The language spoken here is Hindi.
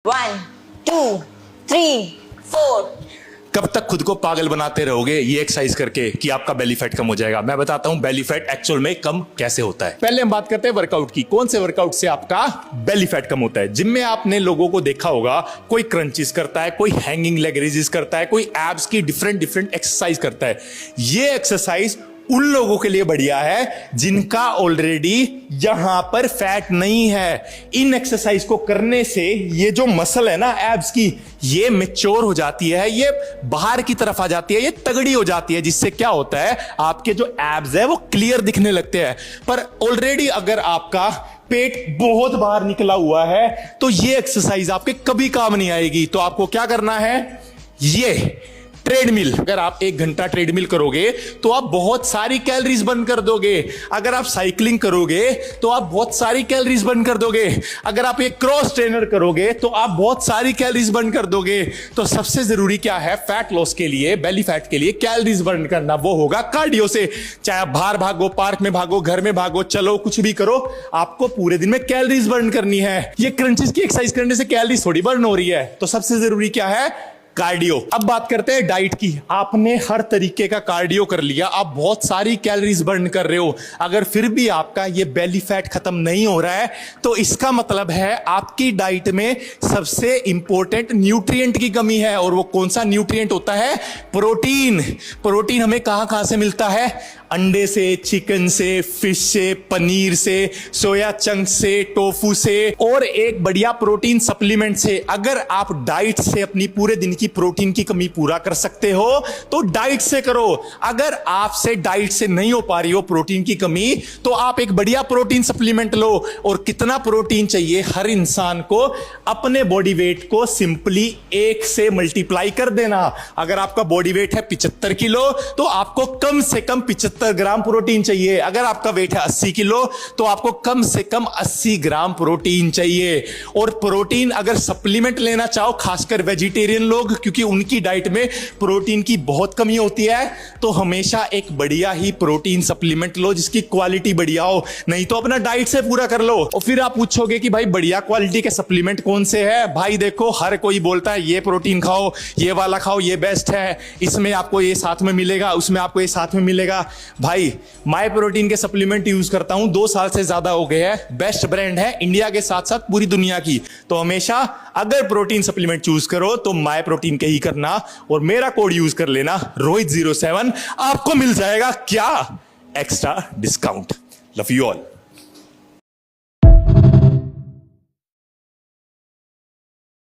1 2 3 4। कब तक खुद को पागल बनाते रहोगे ये एक्सरसाइज करके कि आपका बेली फैट कम हो जाएगा? मैं बताता हूं बेली फैट एक्चुअल में कम कैसे होता है। पहले हम बात करते हैं वर्कआउट की। कौन से वर्कआउट से आपका बेली फैट कम होता है? जिम में आपने लोगों को देखा होगा, कोई क्रंचेस करता है, कोई हैंगिंग लेग रेजेस करता है, कोई एब्स की डिफरेंट डिफरेंट एक्सरसाइज करता है। ये एक्सरसाइज उन लोगों के लिए बढ़िया है जिनका ऑलरेडी यहां पर फैट नहीं है। इन एक्सरसाइज को करने से ये जो मसल है ना एब्स की, ये मैच्योर हो जाती है, ये बाहर की तरफ आ जाती है, ये तगड़ी हो जाती है, जिससे क्या होता है आपके जो एब्स है वो क्लियर दिखने लगते हैं। पर ऑलरेडी अगर आपका पेट बहुत बाहर निकला हुआ है तो ये एक्सरसाइज आपके कभी काम नहीं आएगी। तो आपको क्या करना है, ये ट्रेडमिल, अगर आप 1 घंटा ट्रेडमिल करोगे तो आप बहुत सारी कैलोरीज बर्न कर दोगे। अगर आप साइकिलिंग करोगे तो आप बहुत सारी कैलोरीज बर्न कर दोगे। अगर आप एक क्रॉस ट्रेनर करोगे तो आप बहुत सारी कैलोरीज बर्न कर दोगे। तो सबसे जरूरी क्या है फैट लॉस के लिए, बेली फैट के लिए कैलोरीज बर्न करना, वो होगा कार्डियो से। चाहे आप बाहर भागो, पार्क में भागो, घर में भागो, चलो, कुछ भी करो, आपको पूरे दिन में कैलोरीज बर्न करनी है। ये क्रंचेस की एक्सरसाइज करने से कैलोरीज थोड़ी बर्न हो रही है। तो सबसे जरूरी क्या है, कार्डियो। अब बात करते हैं डाइट की। आपने हर तरीके का कार्डियो कर लिया, आप बहुत सारी कैलोरीज बर्न कर रहे हो, अगर फिर भी आपका ये बेली फैट खत्म नहीं हो रहा है तो इसका मतलब है आपकी डाइट में सबसे इंपॉर्टेंट न्यूट्रिएंट की कमी है। और वो कौन सा न्यूट्रिएंट होता है? प्रोटीन। प्रोटीन हमें कहां कहां से मिलता है? अंडे से, चिकन से, फिश से, पनीर से, सोया चंक से, टोफू से, और एक बढ़िया प्रोटीन सप्लीमेंट से। अगर आप डाइट से अपनी पूरे दिन की प्रोटीन की कमी पूरा कर सकते हो तो डाइट से करो। अगर आपसे डाइट से नहीं हो पा रही हो प्रोटीन की कमी, तो आप एक बढ़िया प्रोटीन सप्लीमेंट लो। और कितना प्रोटीन चाहिए हर इंसान को? अपने बॉडी वेट को सिंपली 1 से मल्टीप्लाई कर देना। अगर आपका बॉडी वेट है 75 किलो तो आपको कम से कम 75 ग्राम प्रोटीन चाहिए। अगर आपका वेट है 80 किलो तो आपको कम से कम 80 ग्राम प्रोटीन चाहिए। और प्रोटीन अगर सप्लीमेंट लेना चाहो, खासकर वेजिटेरियन लोग, क्योंकि उनकी डाइट में प्रोटीन की बहुत कमी होती है, तो हमेशा एक बढ़िया ही प्रोटीन सप्लीमेंट लो जिसकी क्वालिटी बढ़िया हो। नहीं तो अपना डाइट से पूरा कर लो। और फिर आप पूछोगे कि भाई बढ़िया क्वालिटी के सप्लीमेंट कौन से हैं? भाई देखो, हर कोई बोलता है ये प्रोटीन खाओ, ये वाला खाओ, ये बेस्ट है, इसमें आपको ये साथ में मिलेगा, उसमें आपको ये साथ में मिलेगा। भाई माय प्रोटीन के सप्लीमेंट यूज करता हूं, 2 साल से ज्यादा हो गए हैं। बेस्ट ब्रांड है इंडिया के साथ साथ पूरी दुनिया की। तो हमेशा अगर प्रोटीन सप्लीमेंट चूज करो तो माय प्रोटीन के ही करना, और मेरा कोड यूज कर लेना रोहित07। आपको मिल जाएगा क्या? Extra discount. Love you all.